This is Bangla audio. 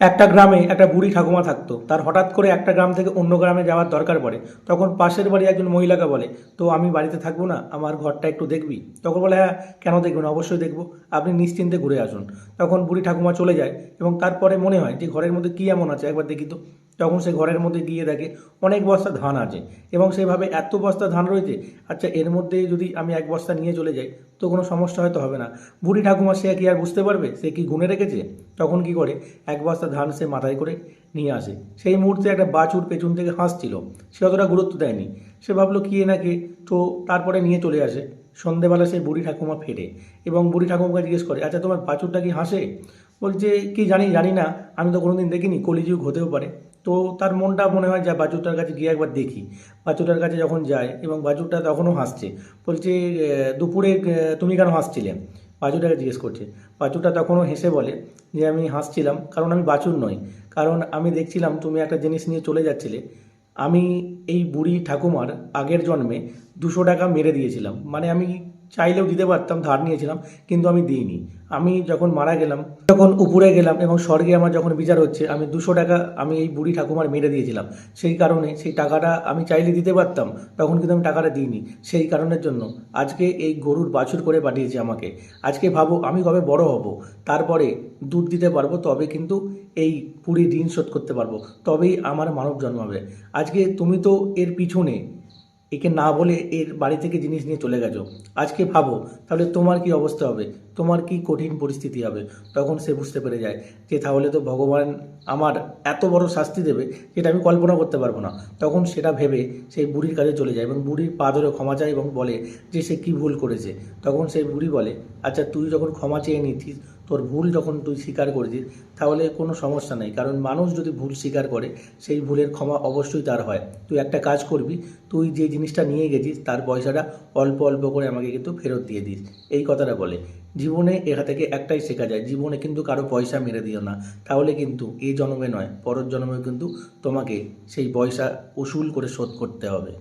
একটা গ্রামে একটা বুড়ি ঠাকুমা থাকতো। তার হঠাৎ করে একটা গ্রাম থেকে অন্য গ্রামে যাওয়ার দরকার পড়ে। তখন পাশের বাড়ি একজন মহিলাকে বলে, তো আমি বাড়িতে থাকবো না, আমার ঘরটা একটু দেখবি? তখন বলে, হ্যাঁ, কেন দেখবো না, অবশ্যই দেখবো, আপনি নিশ্চিন্তে ঘুরে আসুন। তখন বুড়ি ঠাকুমা চলে যায় এবং তারপরে মনে হয় যে ঘরের মধ্যে কী এমন আছে একবার দেখি তো। তখন সে ঘরের মধ্যে গিয়ে দেখে অনেক বস্তা ধান আছে এবং সেভাবে এত বস্তা ধান রয়েছে, আচ্ছা এর মধ্যে যদি আমি এক বস্তা নিয়ে চলে যাই তো কোনো সমস্যা হয়তো হবে না। বুড়ি ঠাকুমা সে কি আর বুঝতে পারবে সে কি গুনে রেখেছে? তখন কি করে, এক বস্তা ধান সে মাথায় করে নিয়ে আসে। সেই মুহূর্তে একটা বাছুর পেছন থেকে হাসছিল, সে অতটা গুরুত্ব দেয়নি। সে ভাবলো কি না কি, তো তারপরে নিয়ে চলে আসে। সন্ধেবেলা সেই বুড়ি ঠাকুমা ফেরে এবং বুড়ি ঠাকুমাকে জিজ্ঞেস করে, আচ্ছা তোমার বাছুরটা কি হাসে? বলছে, কি জানি জানি না, আমি তো কোনোদিন দেখিনি, কলিযুগ হতেও পারে। তো তার মনটা মনে হয় যা বাছুরটার কাছে গিয়ে একবার দেখি। বাছুরটার কাছে যখন যায় এবং বাছুরটা তখনও হাসছে, বলছে, দুপুরে তুমি কেন হাসছিলে? বাছুরটাকে জিজ্ঞেস করছে। বাছুরটা তখনও হেসে বলে যে আমি হাসছিলাম কারণ আমি বাছুর নই, কারণ আমি দেখছিলাম তুমি একটা জিনিস নিয়ে চলে যাচ্ছিলে। আমি এই বুড়ি ঠাকুমার আগের জন্মে 200 টাকা মেরে দিয়েছিলাম, মানে আমি চাইলেও দিতে পারতাম, ধার নিয়েছিলাম কিন্তু আমি দিইনি। আমি যখন মারা গেলাম, যখন উপরে গেলাম এবং স্বর্গে আমার যখন বিচার হচ্ছে, আমি 200 টাকা আমি এই বুড়ি ঠাকুমার মেরে দিয়েছিলাম। সেই কারণে সেই টাকাটা আমি চাইলে দিতে পারতাম, তখন কিন্তু আমি টাকাটা দিইনি। সেই কারণের জন্য আজকে এই গরুর বাছুর করে পাঠিয়েছে আমাকে। আজকে ভাবো আমি কবে বড় হব, তারপরে দুধ দিতে পারবো, তবে কিন্তু এই পুরী ঋণ শোধ করতে পারবো, তবেই আমার মানব জন্মাবে। আজকে তুমি তো এর পিছনে একে না বলে এর বাড়ি থেকে জিনিস নিয়ে চলে গেছো। আজকে ভাবো তাহলে তোমার কি অবস্থা হবে, তোমার কি কঠিন পরিস্থিতি হবে। তখন সে বুঝতে পেরে যায় যে তাহলে তো ভগবান আমার এত বড় শাস্তি দেবে যেটা আমি কল্পনা করতে পারবো না। তখন সেটা ভেবে সেই বুড়ির কাছে চলে যায় এবং বুড়ির পা ধরে ক্ষমা চায় এবং বলে যে সে কী ভুল করেছে। তখন সেই বুড়ি বলে, আচ্ছা তুই যখন ক্ষমা চেয়ে নিচ্ছিস, তোর ভুল যখন তুই স্বীকার করেছিস, তাহলে কোনো সমস্যা নেই, কারণ মানুষ যদি ভুল স্বীকার করে সেই ভুলের ক্ষমা অবশ্যই তার হয়। তুই একটা কাজ করবি, তুই যে জিনিসটা নিয়ে গেছিস তার পয়সাটা অল্প অল্প করে আমাকে কিন্তু ফেরত দিয়ে দিস। এই কথাটা বলে। জীবনে এখান থেকে একটাই শেখা যায়, জীবনে কিন্তু কারো পয়সা মেরে দিও না, তাহলে কিন্তু এই জন্মে নয় পরের জন্মে কিন্তু তোমাকে সেই পয়সা উসুল করে শোধ করতে হবে।